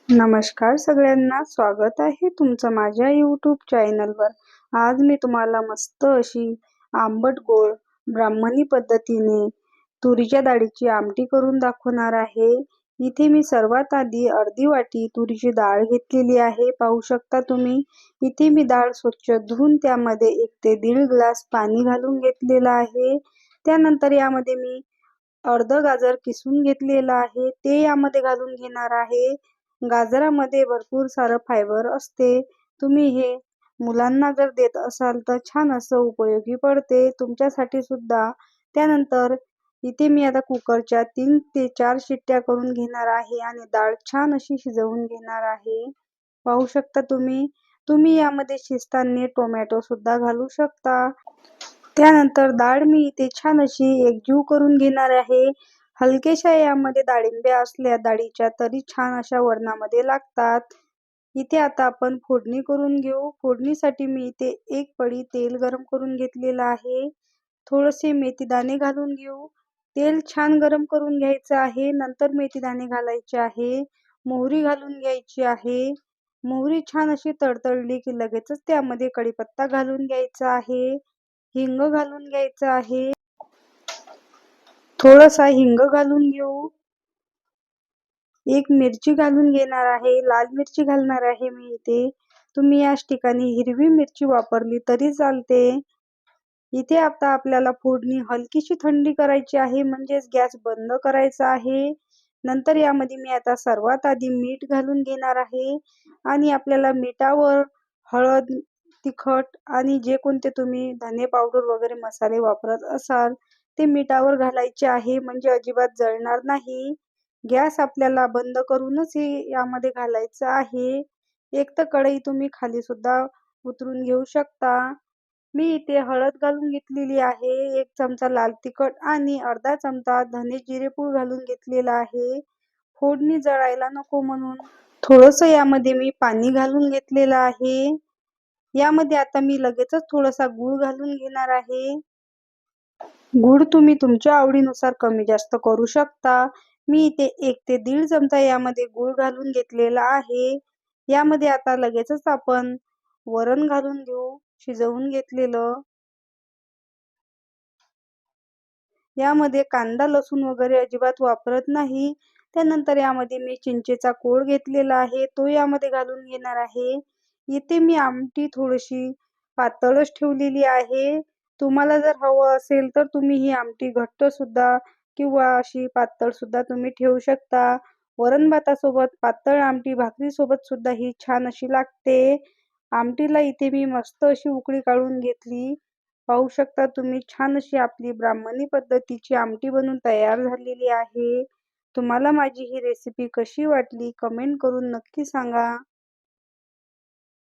नमस्कार सगळ्यांना, स्वागत आहे तुमचं माझ्या YouTube चॅनलवर. आज मी तुम्हाला मस्त अशी आंबट गोड ब्राह्मणी पद्धतीने तुरीच्या डाळीची आमटी करून दाखवणार आहे. इथे मी सर्वात आधी अर्धी वाटी तुरीची डाळ घेतलेली आहे. पाहू शकता तुम्ही. इथे मी डाळ स्वच्छ धुवून त्यामध्ये 1 ते 1.5 ग्लास पाणी घालून घेतलेलं आहे. त्यानंतर यामध्ये मी अर्धं गाजर किसून घेतलेलं आहे, ते यामध्ये घालून घेणार आहे. गाजरामध्ये भरपूर सारं फायबर असते. तुम्ही हे मुलांना जर देत असाल तर छान असं उपयोगी पडते तुमच्यासाठी सुद्धा. त्यानंतर इथे मी आता कुकरच्या 3 ते 4 शिट्ट्या करून घेणार आहे आणि डाळ छान अशी शिजवून घेणार आहे. पाहू शकता तुम्ही. तुम्ही यामध्ये शिजताना टोमॅटो सुद्धा घालू शकता. त्यानंतर डाळ मी इथे छान अशी एकजीव करून घेणार आहे. हलकेशा यामध्ये डाळिंब्या असल्या डाळीच्या तरी छान अशा वरणामध्ये लागतात. इथे आता आपण फोडणी करून घेऊ. फोडणीसाठी मी इथे 1 पळी तेल गरम करून घेतलेलं आहे. थोडेसे मेथीदाणे घालून घेऊ. तेल छान गरम करून घ्यायचं आहे. नंतर मेथीदाणे घालायचे आहे. मोहरी घालून घ्यायची आहे. मोहरी छान अशी तडतडली की लगेचच त्यामध्ये कढीपत्ता घालून घ्यायचा आहे. हिंग घालून घ्यायचं आहे. थोडासा हिंग घालून घेऊ. 1 मिरची घालून घेणार आहे. लाल मिरची घालणार आहे मी इथे. तुम्ही याच ठिकाणी हिरवी मिरची वापरली तरी चालते. इथे आता आपल्याला फोडणी हलकीशी थंडी करायची आहे, म्हणजेच गॅस बंद करायचा आहे. नंतर यामध्ये मी आता सर्वात आधी मीठ घालून घेणार आहे आणि आपल्याला मिठावर हळद, तिखट आणि जे कोणते तुम्ही धने पावडर वगैरे मसाले वापरत असाल ते मिठावर घालायचे आहे, म्हणजे अजिबात जळणार नाही. गॅस आपल्याला बंद करूनच हे यामध्ये घालायचं आहे. एक तर कढई तुम्ही खाली सुद्धा उतरून घेऊ शकता. मी इथे हळद घालून घेतलेली आहे. 1 चमचा लाल तिखट आणि अर्धा चमचा धने जिरेपूड घालून घेतलेला आहे. फोडणी जळायला नको म्हणून थोडंसं यामध्ये मी पाणी घालून घेतलेलं आहे. यामध्ये आता मी लगेचच थोडासा गूळ घालून घेणार आहे. गूळ तुम्ही तुमच्या आवडीनुसार कमी जास्त करू शकता. मी इथे 1 ते 1.5 चमचा यामध्ये गूळ घालून घेतलेला आहे. यामध्ये आता लगेचच आपण वरण घालून घेऊ, शिजवून घेतलेलं. यामध्ये कांदा, लसूण वगैरे अजिबात वापरत नाही. त्यानंतर यामध्ये मी चिंचेचा कोळ घेतलेला आहे, तो यामध्ये घालून घेणार आहे. इथे मी आमटी थोडीशी पातळच ठेवलेली आहे. तुम्हाला जर हवं असेल तर तुम्ही ही आमटी घट्ट सुद्धा किंवा अशी पातळ सुद्धा तुम्ही ठेवू शकता. वरण-भातासोबत पातळ आमटी भाकरीसोबत सुद्धा ही छान अशी लागते. आमटीला इथे मी मस्त अशी उकळी काढून घेतली. पाहू शकता तुम्ही, छान अशी आपली ब्राह्मणी पद्धतीची आमटी बनून तयार झालेली आहे. तुम्हाला माझी ही रेसिपी कशी वाटली कमेंट करून नक्की सांगा.